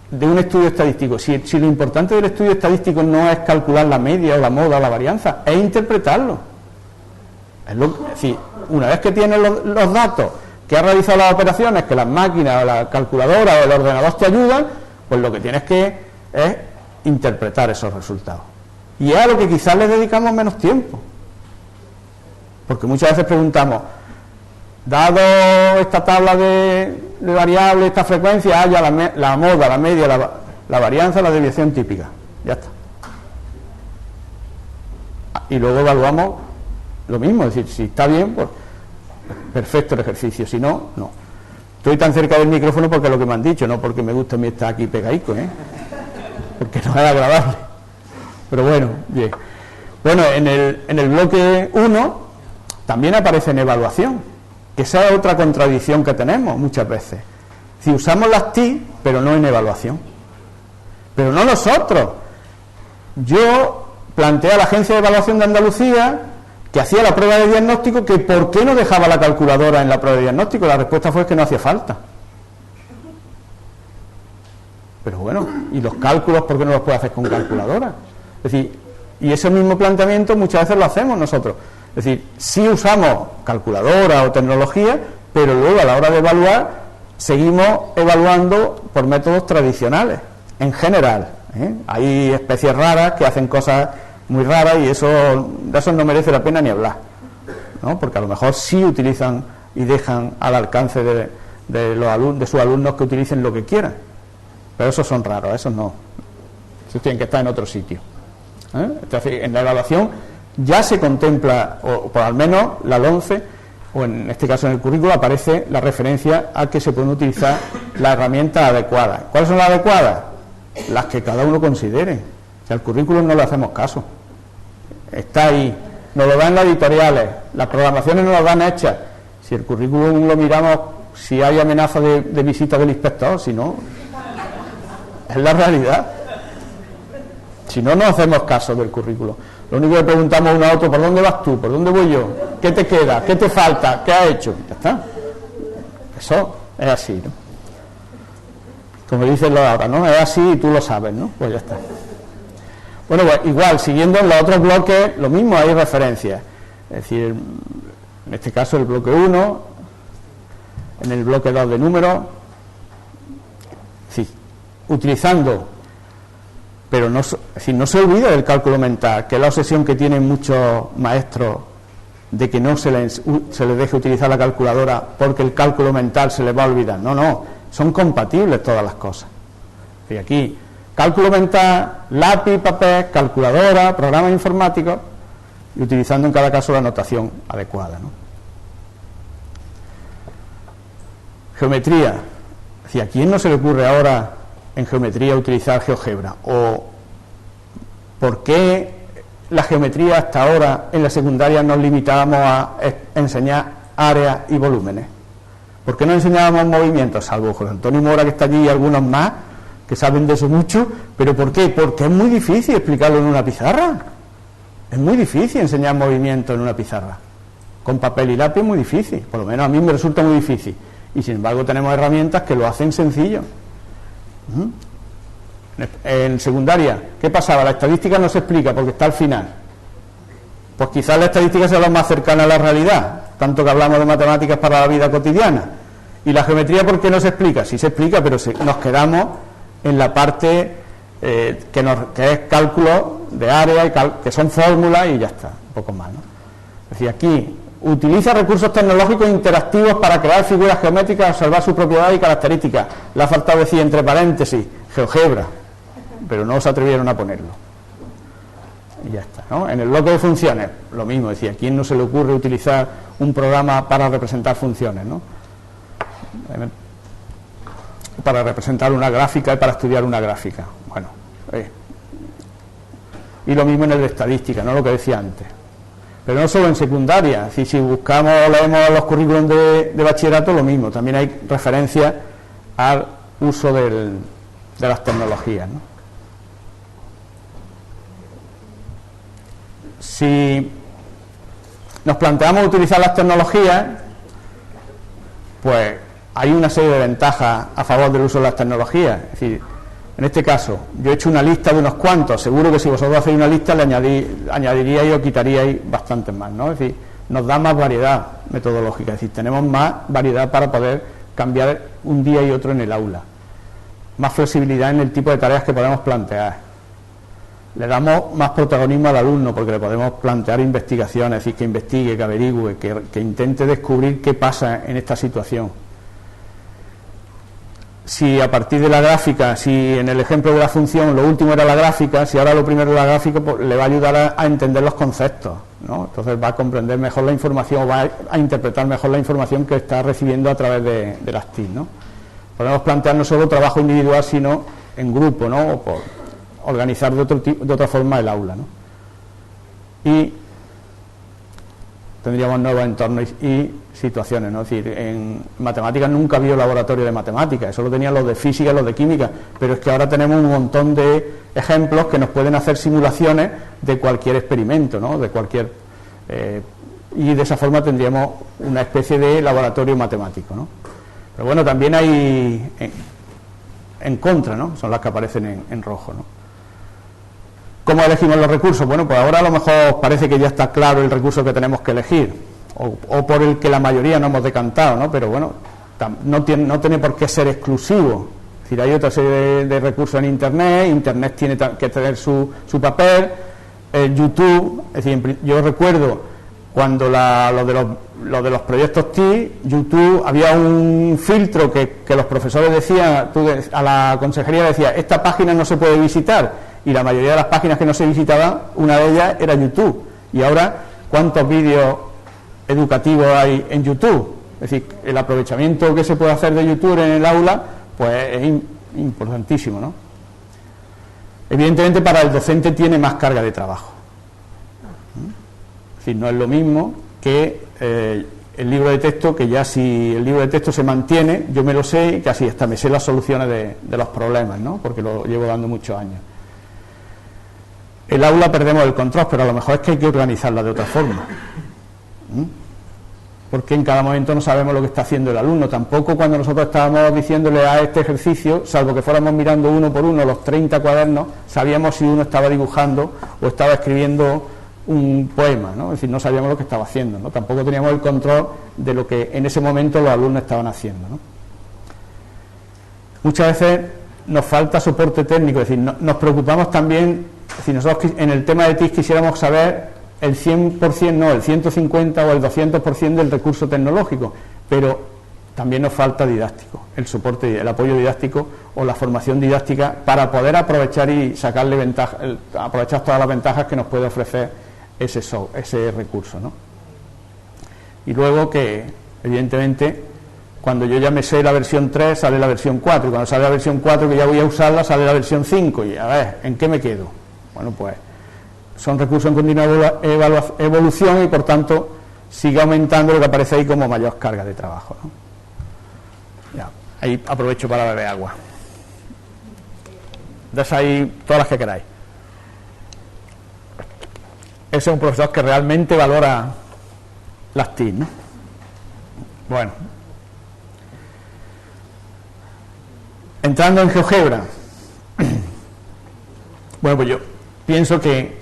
de un estudio estadístico? Si lo importante del estudio estadístico no es calcular la media o la moda o la varianza, es interpretarlo. Es decir, una vez que tienes los datos, que has realizado las operaciones, que las máquinas o la calculadora o el ordenador te ayudan, pues lo que tienes que es interpretar esos resultados. Y es a lo que quizás le dedicamos menos tiempo. Porque muchas veces preguntamos, dado esta tabla de variables, esta frecuencia, haya la moda, la media, la varianza, la desviación típica. Ya está. Y luego evaluamos lo mismo, es decir, si está bien, pues perfecto el ejercicio, si no, no. Estoy tan cerca del micrófono porque es lo que me han dicho, no porque me gusta a mí estar aquí pegaico, porque no es agradable. Pero bueno, bien. Bueno, en el bloque 1 también aparece en evaluación, que esa es otra contradicción que tenemos muchas veces. Si usamos las TIC, pero no en evaluación. Pero no nosotros. Yo planteé a la Agencia de Evaluación de Andalucía, que hacía la prueba de diagnóstico, que por qué no dejaba la calculadora en la prueba de diagnóstico. La respuesta fue que no hacía falta. Pero bueno, ¿y los cálculos por qué no los puede hacer con calculadora? Es decir, y ese mismo planteamiento muchas veces lo hacemos nosotros. Es decir, sí usamos calculadora o tecnología, pero luego a la hora de evaluar seguimos evaluando por métodos tradicionales, en general. Hay especies raras que hacen cosas muy raras y de eso no merece la pena ni hablar, ¿no? Porque a lo mejor sí utilizan y dejan al alcance de sus alumnos que utilicen lo que quieran, pero esos son raros, esos no, esos tienen que estar en otro sitio. Entonces, en la evaluación ya se contempla, o por al menos la 11, o en este caso en el currículo aparece la referencia a que se pueden utilizar las herramientas adecuadas. ¿Cuáles son las adecuadas? Las que cada uno considere. Si al currículum no le hacemos caso, está ahí, nos lo dan las editoriales, las programaciones nos las dan hechas. Si el currículum lo miramos, si hay amenaza de visita del inspector, si no, es la realidad. Si no, no hacemos caso del currículo. Lo único que preguntamos uno a otro, ¿por dónde vas tú? ¿Por dónde voy yo? ¿Qué te queda? ¿Qué te falta? ¿Qué has hecho? Ya está. Eso es así, ¿no? Como dicen los ahora, ¿no? Es así y tú lo sabes, ¿no? Pues ya está. Bueno, pues igual, siguiendo en los otros bloques, lo mismo, hay referencias. Es decir, en este caso el bloque 1, en el bloque 2 de números, sí, utilizando, pero no se olvide del cálculo mental, que es la obsesión que tienen muchos maestros de que no se les deje utilizar la calculadora porque el cálculo mental se les va a olvidar. No, son compatibles todas las cosas. Y aquí cálculo mental, lápiz, papel, calculadora, programas informáticos, y utilizando en cada caso la notación adecuada, ¿no? Geometría. Es decir, ¿a quién no se le ocurre ahora en geometría utilizar GeoGebra? ¿O por qué la geometría hasta ahora en la secundaria nos limitábamos a enseñar áreas y volúmenes? ¿Por qué no enseñábamos movimientos? Salvo José Antonio Mora, que está allí, y algunos más que saben de eso mucho. ¿Pero por qué? Porque es muy difícil explicarlo en una pizarra. Es muy difícil enseñar movimiento en una pizarra. Con papel y lápiz es muy difícil. Por lo menos a mí me resulta muy difícil. Y sin embargo tenemos herramientas que lo hacen sencillo. En secundaria, ¿qué pasaba? La estadística no se explica porque está al final. Pues quizás la estadística sea lo más cercana a la realidad, tanto que hablamos de matemáticas para la vida cotidiana. Y la geometría, ¿por qué no se explica? Sí se explica, pero nos quedamos en la parte que es cálculo de área, que son fórmulas y ya está, un poco más, ¿no? Es decir, aquí utiliza recursos tecnológicos interactivos para crear figuras geométricas, observar sus propiedades y características. Le ha faltado decir entre paréntesis GeoGebra, pero no se atrevieron a ponerlo. Y ya está, ¿no? En el bloque de funciones, lo mismo, decía, ¿a quién no se le ocurre utilizar un programa para representar funciones, ¿no? Para representar una gráfica y para estudiar una gráfica. Bueno, y lo mismo en el de estadística, ¿no? Lo que decía antes. Pero no solo en secundaria, es decir, si buscamos o leemos los currículums de bachillerato, lo mismo, también hay referencias al uso de las tecnologías, ¿no? Si nos planteamos utilizar las tecnologías, pues hay una serie de ventajas a favor del uso de las tecnologías. Es decir, en este caso, yo he hecho una lista de unos cuantos, seguro que si vosotros hacéis una lista le añadiríais o quitaríais bastantes más, ¿no? Es decir, nos da más variedad metodológica, es decir, tenemos más variedad para poder cambiar un día y otro en el aula, más flexibilidad en el tipo de tareas que podemos plantear, le damos más protagonismo al alumno porque le podemos plantear investigaciones, es decir, que investigue, que averigüe, que intente descubrir qué pasa en esta situación. Si a partir de la gráfica, si en el ejemplo de la función lo último era la gráfica, si ahora lo primero es la gráfica, pues le va a ayudar a entender los conceptos, ¿no? Entonces va a comprender mejor la información, o va a interpretar mejor la información que está recibiendo a través de las TIC, ¿no? Podemos plantear no solo trabajo individual, sino en grupo, ¿no? O por organizar de otra forma el aula, ¿no? Y tendríamos nuevos entornos y situaciones, ¿no? Es decir, en matemáticas nunca había laboratorio de matemáticas, eso lo tenían los de física y los de química, pero es que ahora tenemos un montón de ejemplos que nos pueden hacer simulaciones de cualquier experimento, ¿no? De cualquier y de esa forma tendríamos una especie de laboratorio matemático, ¿no? Pero bueno, también hay en contra, ¿no? Son las que aparecen en rojo, ¿no? ¿Cómo elegimos los recursos? Bueno, pues ahora a lo mejor parece que ya está claro el recurso que tenemos que elegir, o por el que la mayoría no hemos decantado, ¿no? Pero bueno, no tiene por qué ser exclusivo. Es decir, hay otra serie de recursos en Internet tiene que tener su papel, YouTube, es decir, yo recuerdo cuando lo de los proyectos TIC, YouTube, había un filtro que los profesores decían, a la consejería decía, esta página no se puede visitar, y la mayoría de las páginas que no se visitaban, una de ellas era YouTube. Y ahora, ¿cuántos vídeos educativos hay en YouTube? Es decir, el aprovechamiento que se puede hacer de YouTube en el aula, pues es importantísimo, ¿no? Evidentemente para el docente tiene más carga de trabajo. Es decir, no es lo mismo que el libro de texto, que ya si el libro de texto se mantiene, yo me lo sé y casi hasta me sé las soluciones de los problemas, ¿no? Porque lo llevo dando muchos años. El aula perdemos el control, pero a lo mejor es que hay que organizarla de otra forma. Porque en cada momento no sabemos lo que está haciendo el alumno. Tampoco cuando nosotros estábamos diciéndole a este ejercicio, salvo que fuéramos mirando uno por uno los 30 cuadernos, sabíamos si uno estaba dibujando o estaba escribiendo un poema, ¿no? Es decir, no sabíamos lo que estaba haciendo, ¿no? Tampoco teníamos el control de lo que en ese momento los alumnos estaban haciendo, ¿no? Muchas veces nos falta soporte técnico, es decir, nos preocupamos también. Si nosotros en el tema de TIC quisiéramos saber el 100%, no, el 150 o el 200% del recurso tecnológico, pero también nos falta didáctico, el soporte, el apoyo didáctico o la formación didáctica para poder aprovechar y sacarle ventaja, aprovechar todas las ventajas que nos puede ofrecer ese recurso, ¿no? Y luego que, evidentemente, cuando yo ya me sé la versión 3, sale la versión 4, y cuando sale la versión 4, que ya voy a usarla, sale la versión 5, y a ver, ¿en qué me quedo? Bueno, pues son recursos en continua evolución y, por tanto, sigue aumentando lo que aparece ahí como mayor carga de trabajo, ¿no? Ya, ahí aprovecho para beber agua. Das ahí todas las que queráis. Ese es un profesor que realmente valora las TIC, ¿no? Bueno. Entrando en GeoGebra. Bueno, pues yo pienso que,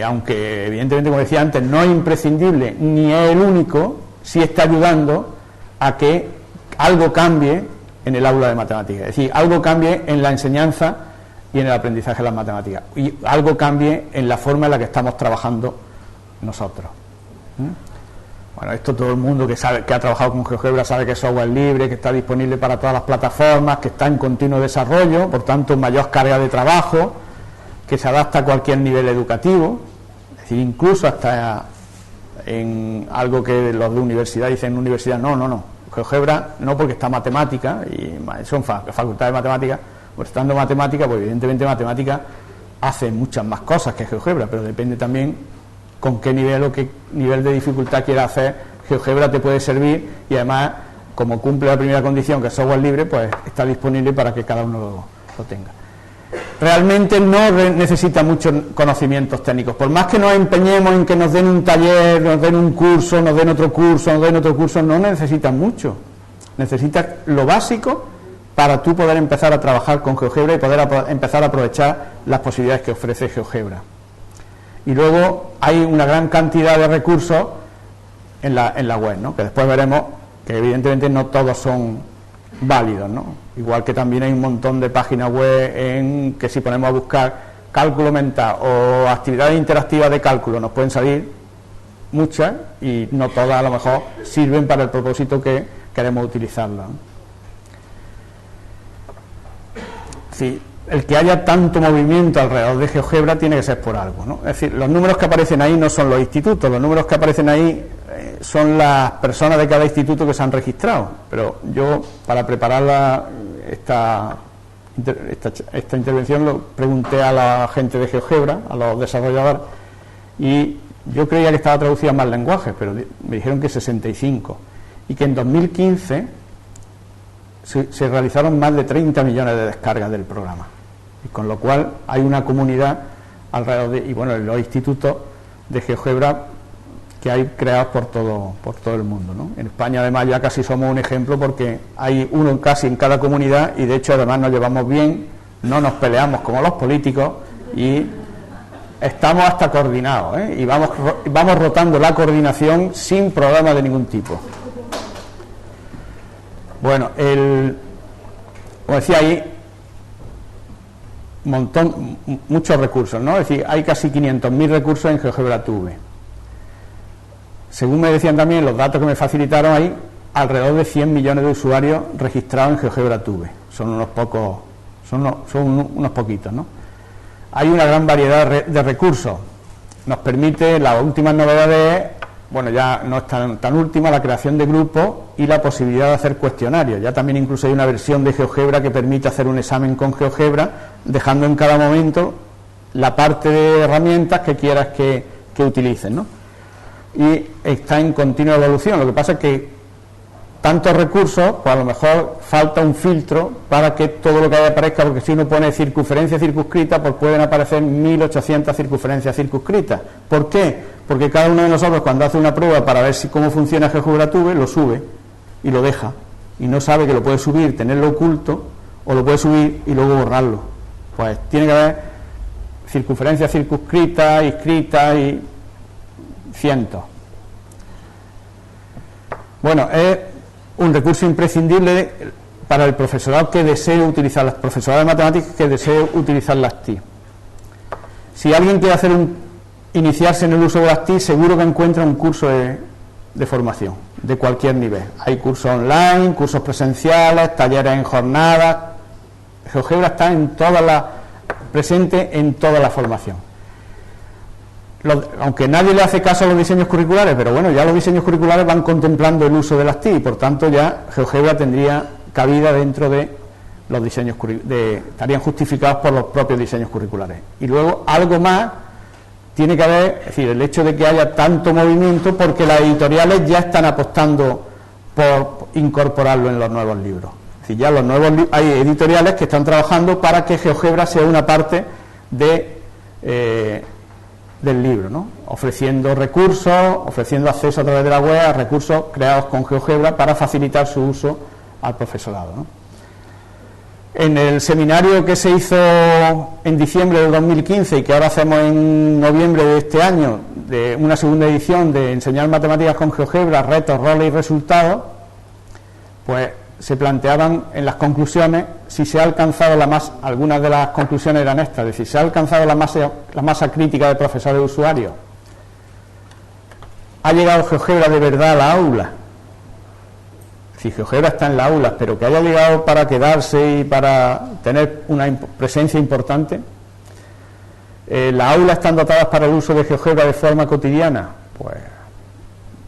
aunque evidentemente, como decía antes, no es imprescindible ni es el único, sí está ayudando a que algo cambie en el aula de matemáticas. Es decir, algo cambie en la enseñanza y en el aprendizaje de las matemáticas. Y algo cambie en la forma en la que estamos trabajando nosotros. Bueno, esto todo el mundo que sabe, que ha trabajado con GeoGebra sabe que es software libre, que está disponible para todas las plataformas, que está en continuo desarrollo, por tanto mayor carga de trabajo, que se adapta a cualquier nivel educativo, es decir, incluso hasta en algo que los de universidad dicen en universidad, no, GeoGebra no, porque está matemática, y son facultades de matemática, pues estando matemática, pues evidentemente matemática hace muchas más cosas que GeoGebra, pero depende también con qué nivel o qué nivel de dificultad quiera hacer. GeoGebra te puede servir y además, como cumple la primera condición, que es software libre, pues está disponible para que cada uno lo tenga. Realmente no necesita muchos conocimientos técnicos, por más que nos empeñemos en que nos den un taller, nos den un curso, nos den otro curso, no necesitan mucho. Necesitas lo básico para tú poder empezar a trabajar con GeoGebra y poder empezar a aprovechar las posibilidades que ofrece GeoGebra. Y luego hay una gran cantidad de recursos en la web, ¿no? Que después veremos que evidentemente no todos son válidos, ¿no? Igual que también hay un montón de páginas web en que si ponemos a buscar cálculo mental o actividades interactivas de cálculo nos pueden salir muchas y no todas a lo mejor sirven para el propósito que queremos utilizarlas, ¿no? Sí, el que haya tanto movimiento alrededor de GeoGebra tiene que ser por algo, ¿no? Es decir, los números que aparecen ahí no son los institutos, los números que aparecen ahí son las personas de cada instituto que se han registrado, pero yo, para preparar esta intervención, lo pregunté a la gente de GeoGebra, a los desarrolladores, y yo creía que estaba traducida a más lenguajes, pero me dijeron que 65, y que en 2015 se realizaron más de 30 millones de descargas del programa, y con lo cual hay una comunidad alrededor de, y bueno, los institutos de GeoGebra que hay creados por todo el mundo, ¿no? En España además ya casi somos un ejemplo porque hay uno casi en cada comunidad y de hecho además nos llevamos bien, no nos peleamos como los políticos y estamos hasta coordinados, ¿eh? Y vamos rotando la coordinación sin problema de ningún tipo. Bueno, como decía ahí, muchos recursos, ¿no? Es decir, hay casi 500.000 recursos en GeoGebra Tube. Según me decían también los datos que me facilitaron, hay alrededor de 100 millones de usuarios registrados en GeoGebra Tube. Son unos pocos, son unos poquitos, ¿no? Hay una gran variedad de recursos. Nos permite, las últimas novedades, bueno, ya no es tan última, la creación de grupos y la posibilidad de hacer cuestionarios. Ya también incluso hay una versión de GeoGebra que permite hacer un examen con GeoGebra, dejando en cada momento la parte de herramientas que quieras que utilicen, ¿no? Y está en continua evolución. Lo que pasa es que tantos recursos, pues a lo mejor falta un filtro para que todo lo que ahí aparezca, porque si uno pone circunferencia circunscrita, pues pueden aparecer 1800 circunferencias circunscritas. ¿Por qué? Porque cada uno de nosotros, cuando hace una prueba para ver cómo funciona GeoGebra Tube, lo sube y lo deja, y no sabe que lo puede subir, tenerlo oculto, o lo puede subir y luego borrarlo. Pues tiene que haber circunferencias circunscritas, inscritas y cientos. Bueno, es un recurso imprescindible para el profesorado que desee utilizar las profesoras de matemáticas que desee utilizar las TIC. Si alguien quiere iniciarse en el uso de las TIC, seguro que encuentra un curso de formación. de cualquier nivel. Hay cursos online, cursos presenciales, talleres en jornadas. GeoGebra está presente en toda la formación. Aunque nadie le hace caso a los diseños curriculares, pero bueno, ya los diseños curriculares van contemplando el uso de las TIC y por tanto ya GeoGebra tendría cabida dentro de los diseños estarían justificados por los propios diseños curriculares. Y luego algo más tiene que haber, es decir, el hecho de que haya tanto movimiento porque las editoriales ya están apostando por incorporarlo en los nuevos libros. Es decir, ya hay editoriales que están trabajando para que GeoGebra sea una parte del libro, ¿no? Ofreciendo recursos, ofreciendo acceso a través de la web a recursos creados con GeoGebra para facilitar su uso al profesorado, ¿no? En el seminario que se hizo en diciembre del 2015 y que ahora hacemos en noviembre de este año, de una segunda edición de Enseñar Matemáticas con GeoGebra, retos, roles y resultados, pues se planteaban en las conclusiones si se ha alcanzado algunas de las conclusiones eran estas, es decir, se ha alcanzado la masa crítica de profesores y usuarios, ha llegado GeoGebra de verdad a la aula. Si GeoGebra está en las aulas, pero que haya llegado para quedarse y para tener una presencia importante. Las aulas están dotadas para el uso de GeoGebra de forma cotidiana, pues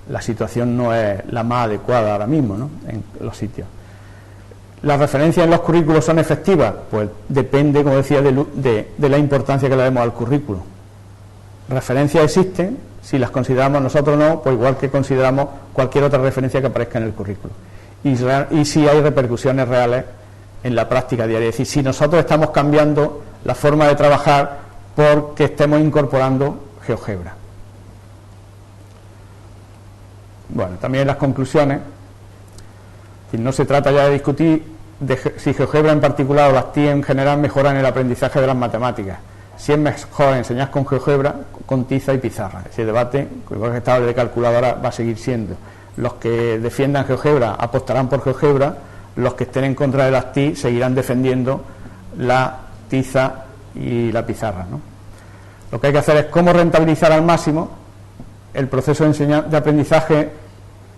la situación no es la más adecuada ahora mismo, ¿no? En los sitios. ¿Las referencias en los currículos son efectivas? Pues depende, como decía, de la importancia que le demos al currículo. Referencias existen, si las consideramos nosotros no, pues igual que consideramos cualquier otra referencia que aparezca en el currículo. Y si hay repercusiones reales en la práctica diaria. Es decir, si nosotros estamos cambiando la forma de trabajar porque estemos incorporando GeoGebra. Bueno, también en las conclusiones, no se trata ya de discutir si GeoGebra en particular o las TIC en general mejoran el aprendizaje de las matemáticas. Si es mejor enseñar con GeoGebra, con tiza y pizarra. Ese debate, igual que estaba el de calculadora, va a seguir siendo. Los que defiendan GeoGebra apostarán por GeoGebra, los que estén en contra de las TIC seguirán defendiendo la tiza y la pizarra, ¿no? Lo que hay que hacer es cómo rentabilizar al máximo el proceso de aprendizaje,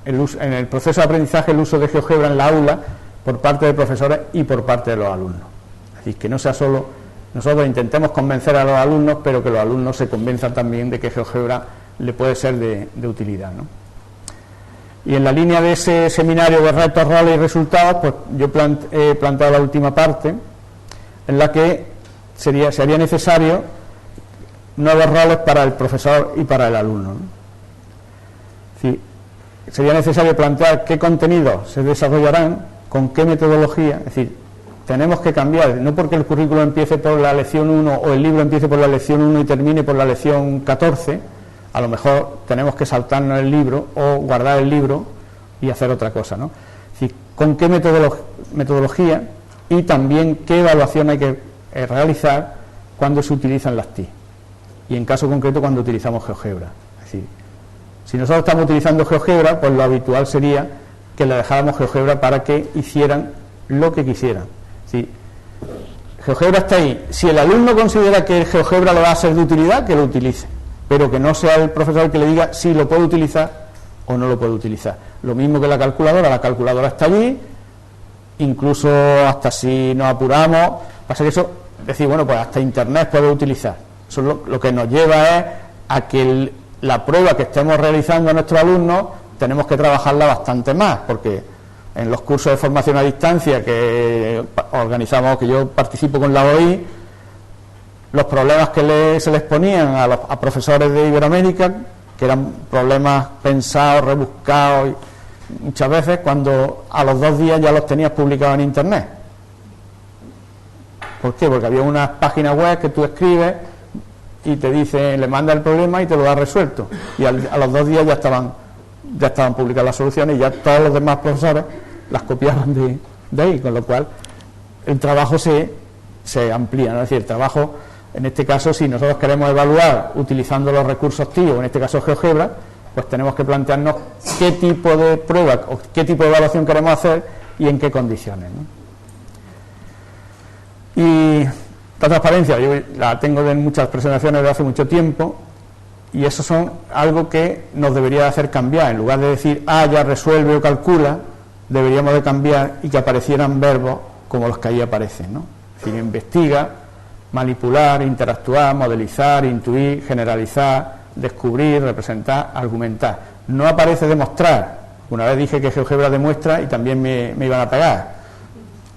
en el proceso de aprendizaje el uso de GeoGebra en la aula por parte de profesores y por parte de los alumnos. Es decir, que no sea solo nosotros intentemos convencer a los alumnos, pero que los alumnos se convenzan también de que GeoGebra le puede ser de utilidad, ¿no? Y en la línea de ese seminario de retos, roles y resultados, pues yo he planteado la última parte, en la que sería necesario nuevos roles para el profesor y para el alumno, ¿no? Es decir, sería necesario plantear qué contenidos se desarrollarán, con qué metodología. Es decir, tenemos que cambiar, no porque el currículo empiece por la lección 1 o el libro empiece por la lección 1 y termine por la lección 14, a lo mejor tenemos que saltarnos el libro o guardar el libro y hacer otra cosa, ¿no? Es decir, con qué metodología y también qué evaluación hay que realizar cuando se utilizan las TIC y en caso concreto cuando utilizamos GeoGebra. Es decir, si nosotros estamos utilizando GeoGebra, pues lo habitual sería que le dejáramos GeoGebra para que hicieran lo que quisieran. Si GeoGebra está ahí, si el alumno considera que el GeoGebra le va a ser de utilidad, que lo utilice, pero que no sea el profesor el que le diga si lo puede utilizar o no lo puede utilizar. Lo mismo que la calculadora está allí, incluso hasta si nos apuramos, pasa que eso, decir, bueno, pues hasta internet puede utilizar. Eso lo que nos lleva es a que la prueba que estemos realizando a nuestros alumnos tenemos que trabajarla bastante más, porque en los cursos de formación a distancia que organizamos, que yo participo con la OI, los problemas que se les ponían a profesores de Iberoamérica, que eran problemas pensados, rebuscados, y muchas veces cuando a los 2 días ya los tenías publicados en internet. ¿Por qué? Porque había unas páginas web que tú escribes y te dice, le manda el problema y te lo da resuelto, y a los 2 días ya estaban publicadas las soluciones y ya todos los demás profesores las copiaban de ahí, con lo cual el trabajo se amplía, ¿no? Es decir, el trabajo, en este caso, si nosotros queremos evaluar utilizando los recursos TIC, o en este caso GeoGebra, pues tenemos que plantearnos qué tipo de prueba o qué tipo de evaluación queremos hacer y en qué condiciones, ¿no? Y la transparencia, yo la tengo en muchas presentaciones de hace mucho tiempo, Y eso son algo que nos debería hacer cambiar. En lugar de decir, ya resuelve o calcula, deberíamos de cambiar y que aparecieran verbos como los que ahí aparecen, ¿no? Es decir, investiga, manipular, interactuar, modelizar, intuir, generalizar, descubrir, representar, argumentar. No aparece demostrar. Una vez dije que GeoGebra demuestra y también me iban a pegar.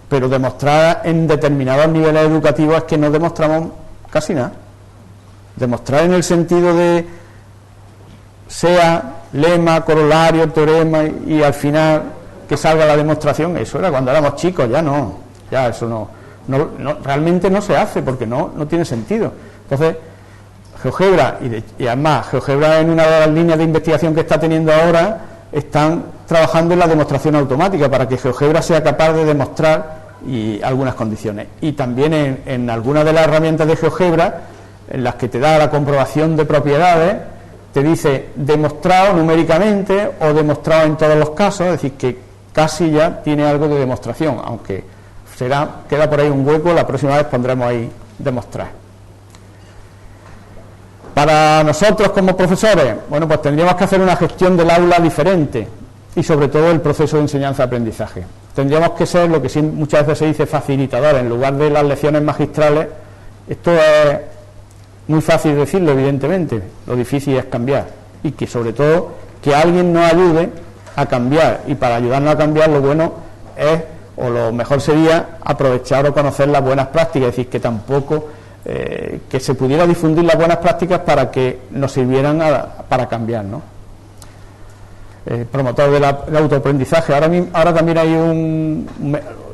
Pero demostrar en determinados niveles educativos es que no demostramos casi nada. Demostrar en el sentido de sea lema, corolario, teorema y al final que salga la demostración, eso era cuando éramos chicos, ya no, ya eso no realmente no se hace porque no tiene sentido. Entonces, GeoGebra y además GeoGebra en una de las líneas de investigación que está teniendo ahora están trabajando en la demostración automática para que GeoGebra sea capaz de demostrar y algunas condiciones. Y también en algunas de las herramientas de GeoGebra, en las que te da la comprobación de propiedades, te dice demostrado numéricamente o demostrado en todos los casos, es decir, que casi ya tiene algo de demostración, aunque queda por ahí un hueco, la próxima vez pondremos ahí demostrar. Para nosotros como profesores, bueno, pues tendríamos que hacer una gestión del aula diferente y sobre todo el proceso de enseñanza-aprendizaje. Tendríamos que ser lo que muchas veces se dice facilitadores, en lugar de las lecciones magistrales. Esto es muy fácil decirlo, evidentemente, lo difícil es cambiar y que sobre todo que alguien nos ayude a cambiar, y para ayudarnos a cambiar lo bueno es, o lo mejor sería aprovechar o conocer las buenas prácticas, es decir, que tampoco que se pudiera difundir las buenas prácticas para que nos sirvieran para cambiar, ¿no? Promotor del autoaprendizaje, ahora también hay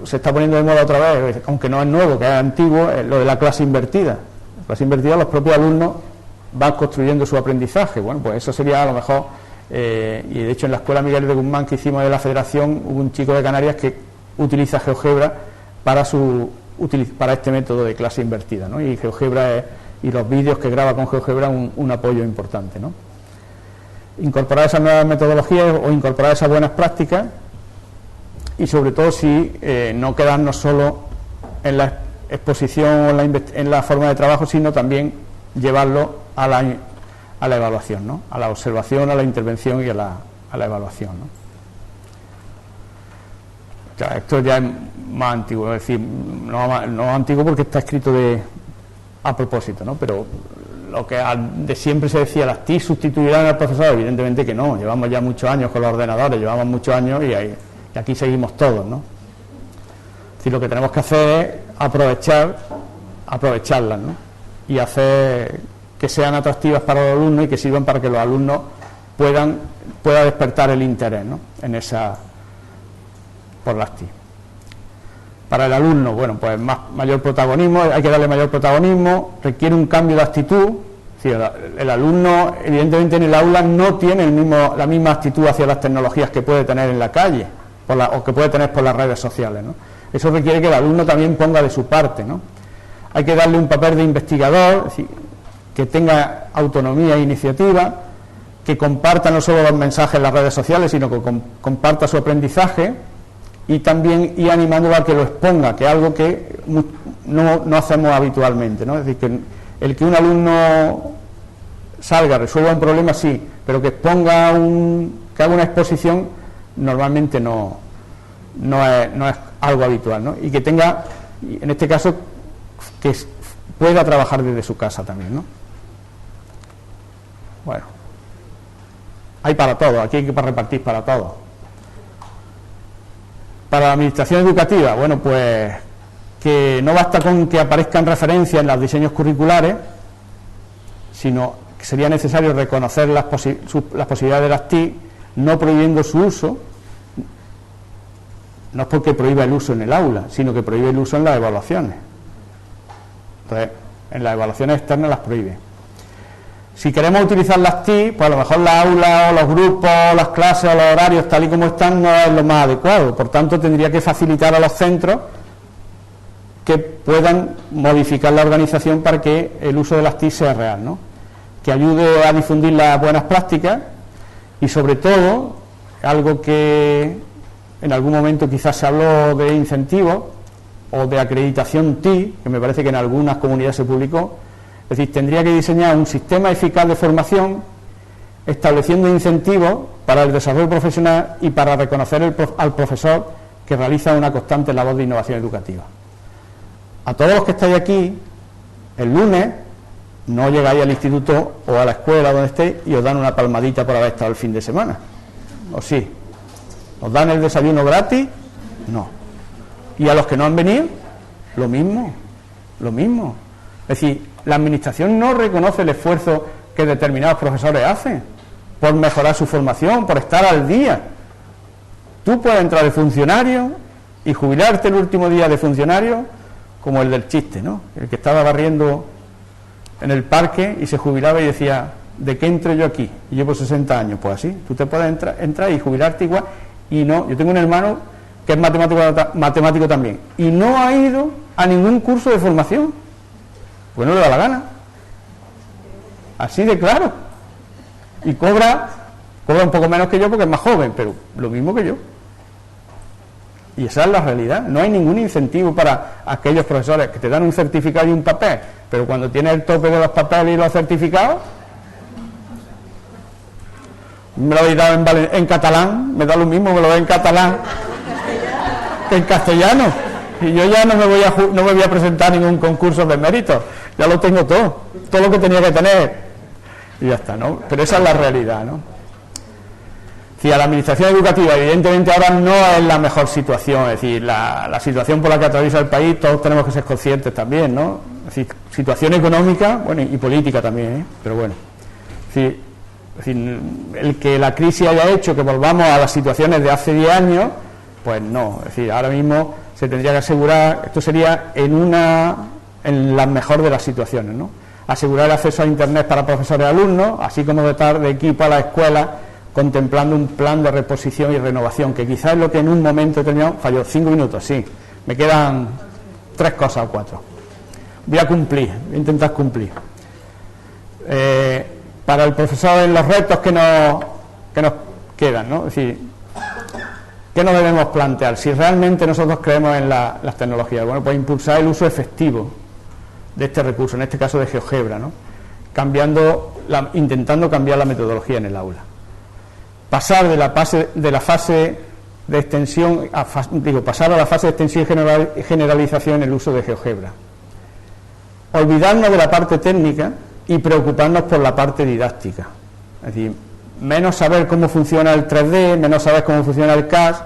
se está poniendo de moda otra vez, aunque no es nuevo, que es antiguo, lo de la clase invertida. Clase invertida, los propios alumnos van construyendo su aprendizaje. Bueno, pues eso sería a lo mejor, y de hecho en la escuela Miguel de Guzmán que hicimos de la Federación, hubo un chico de Canarias que utiliza GeoGebra para este método de clase invertida, ¿no? Y GeoGebra y los vídeos que graba con GeoGebra un apoyo importante, ¿no? Incorporar esas nuevas metodologías o incorporar esas buenas prácticas y sobre todo no quedarnos solo en la exposición o en la forma de trabajo, sino también llevarlo a la evaluación, ¿no? A la observación, a la intervención y a la evaluación, ¿no? Ya, esto ya es más antiguo, es decir, no antiguo porque está escrito a propósito, ¿no? Pero lo que de siempre se decía, las TIC sustituirán al profesor, evidentemente que no, llevamos ya muchos años con los ordenadores, llevamos muchos años y aquí seguimos todos, ¿no? Es decir, lo que tenemos que hacer es aprovecharlas, ¿no? Y hacer que sean atractivas para los alumnos y que sirvan para que los alumnos pueda despertar el interés, ¿no? Por las TIC. Para el alumno, bueno, pues mayor protagonismo, hay que darle mayor protagonismo, requiere un cambio de actitud. Es decir, el alumno, evidentemente en el aula no tiene la misma actitud hacia las tecnologías que puede tener en la calle o que puede tener por las redes sociales, ¿no? Eso requiere que el alumno también ponga de su parte, ¿no? Hay que darle un papel de investigador, es decir, que tenga autonomía e iniciativa, que comparta no solo los mensajes en las redes sociales, sino que comparta su aprendizaje y también ir animándolo a que lo exponga, que es algo que no hacemos habitualmente, ¿no? Es decir, que el que un alumno salga, resuelva un problema, sí, pero que exponga que haga una exposición, normalmente no es algo habitual, ¿no? Y que tenga, en este caso, que pueda trabajar desde su casa también, ¿no? Bueno, hay para todo, aquí hay que repartir para todo. Para la administración educativa, bueno, pues que no basta con que aparezcan referencias en los diseños curriculares, sino que sería necesario reconocer las posibilidades de las TIC, no prohibiendo su uso. No es porque prohíba el uso en el aula, sino que prohíbe el uso en las evaluaciones. Entonces, en las evaluaciones externas las prohíbe. Si queremos utilizar las TIC, pues a lo mejor la aula o los grupos, las clases o los horarios tal y como están no es lo más adecuado. Por tanto, tendría que facilitar a los centros que puedan modificar la organización para que el uso de las TIC sea real, ¿no? Que ayude a difundir las buenas prácticas y sobre todo, algo que en algún momento quizás se habló de incentivos o de acreditación TIC, que me parece que en algunas comunidades se publicó, Es decir, tendría que diseñar un sistema eficaz de formación, estableciendo incentivos para el desarrollo profesional y para reconocer al profesor que realiza una constante labor de innovación educativa. A todos los que estáis aquí, el lunes no llegáis al instituto o a la escuela donde estéis y os dan una palmadita por haber estado el fin de semana. ¿O sí? ¿Os dan el desayuno gratis? No. ¿Y a los que no han venido? Lo mismo. Es decir, la administración no reconoce el esfuerzo que determinados profesores hacen por mejorar su formación, por estar al día. Tú puedes entrar de funcionario y jubilarte el último día de funcionario, como el del chiste, ¿no? El que estaba barriendo en el parque y se jubilaba y decía, ¿de qué entro yo aquí? Y llevo 60 años, pues así. Tú te puedes entrar y jubilarte igual. Y no, yo tengo un hermano que es matemático también, y no ha ido a ningún curso de formación, pues no le da la gana. Así de claro. Y cobra un poco menos que yo porque es más joven, pero lo mismo que yo. Y esa es la realidad. No hay ningún incentivo para aquellos profesores que te dan un certificado y un papel, pero cuando tienes el tope de los papeles y los certificados, me lo habéis dado en catalán, me da lo mismo, me lo doy en catalán que en castellano. Y yo ya no me voy a presentar a ningún concurso de mérito, ya lo tengo todo lo que tenía que tener, y ya está, ¿no? Pero esa es la realidad, ¿no? Si a la administración educativa, evidentemente ahora no es la mejor situación, es decir, la situación por la que atraviesa el país, todos tenemos que ser conscientes también, ¿no? Es decir, situación económica, bueno, y política también, ¿eh? Pero bueno, es decir, el que la crisis haya hecho que volvamos a las situaciones de hace 10 años, pues no, es decir, ahora mismo se tendría que asegurar, esto sería en la mejor de las situaciones, ¿no? Asegurar el acceso a internet para profesores y alumnos, así como dotar de equipo a la escuela, contemplando un plan de reposición y renovación, que quizás es lo que en un momento determinado falló. 5 minutos, sí, me quedan 3 cosas o 4. Voy a intentar cumplir. Para el profesor, en los retos que nos quedan, ¿no? Es decir, ¿qué nos debemos plantear? Si realmente nosotros creemos en las tecnologías, bueno, pues impulsar el uso efectivo de este recurso, en este caso de GeoGebra, ¿no? Intentando cambiar la metodología en el aula. Pasar de la fase de extensión pasar a la fase de extensión y generalización en el uso de GeoGebra. Olvidarnos de la parte técnica y preocuparnos por la parte didáctica. Es decir, menos saber cómo funciona el 3D, menos saber cómo funciona el CAS.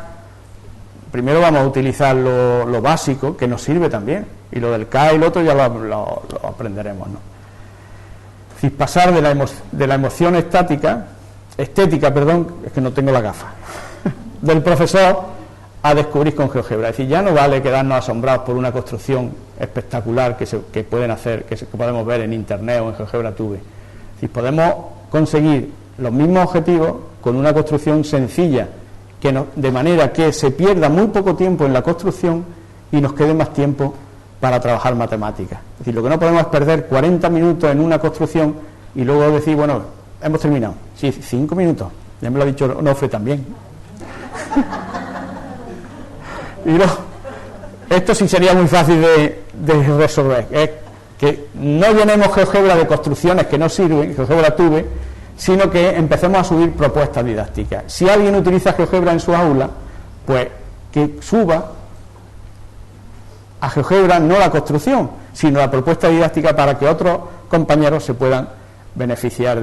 Primero vamos a utilizar lo básico, que nos sirve también, y lo del CAS y lo otro ya lo aprenderemos, ¿no? Es decir, pasar de la emoción estética, es que no tengo la gafa, del profesor a descubrir con GeoGebra. Es decir, ya no vale quedarnos asombrados por una construcción espectacular que pueden hacer, que podemos ver en internet o en GeoGebra Tube. Es decir, podemos conseguir los mismos objetivos con una construcción sencilla, de manera que se pierda muy poco tiempo en la construcción y nos quede más tiempo para trabajar matemáticas. Es decir, lo que no podemos es perder 40 minutos en una construcción y luego decir, bueno, hemos terminado. Sí, 5 minutos. Ya me lo ha dicho Onofre también. Y esto sí sería muy fácil de resolver. Es que no llenemos GeoGebra de construcciones que no sirven, GeoGebra Tube, sino que empecemos a subir propuestas didácticas. Si alguien utiliza GeoGebra en su aula, pues que suba a GeoGebra no la construcción, sino la propuesta didáctica para que otros compañeros se puedan beneficiar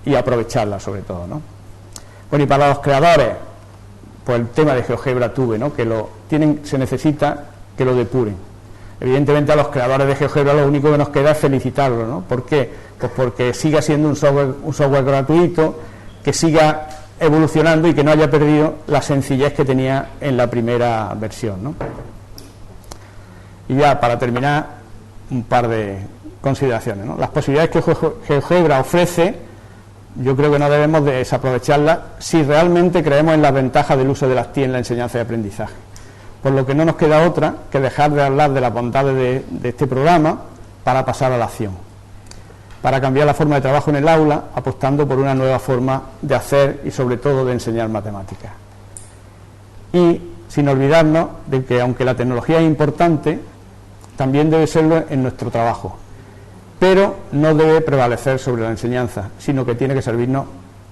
y aprovecharla sobre todo, ¿no? Bueno, y para los creadores, pues el tema de GeoGebra Tube, ¿no? Que se necesita que lo depuren. Evidentemente a los creadores de GeoGebra lo único que nos queda es felicitarlos, ¿no? ¿Por qué? Pues porque siga siendo un software gratuito, que siga evolucionando y que no haya perdido la sencillez que tenía en la primera versión, ¿no? Y ya para terminar, un par de consideraciones, ¿no? Las posibilidades que GeoGebra ofrece, yo creo que no debemos desaprovecharlas si realmente creemos en las ventajas del uso de las TIC en la enseñanza y aprendizaje. Por lo que no nos queda otra que dejar de hablar de las bondades de este programa para pasar a la acción, para cambiar la forma de trabajo en el aula, apostando por una nueva forma de hacer y sobre todo de enseñar matemáticas. Y sin olvidarnos de que aunque la tecnología es importante, también debe serlo en nuestro trabajo, pero no debe prevalecer sobre la enseñanza, sino que tiene que servirnos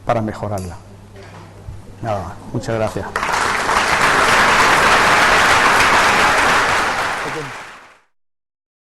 para mejorarla. Nada más. Muchas gracias.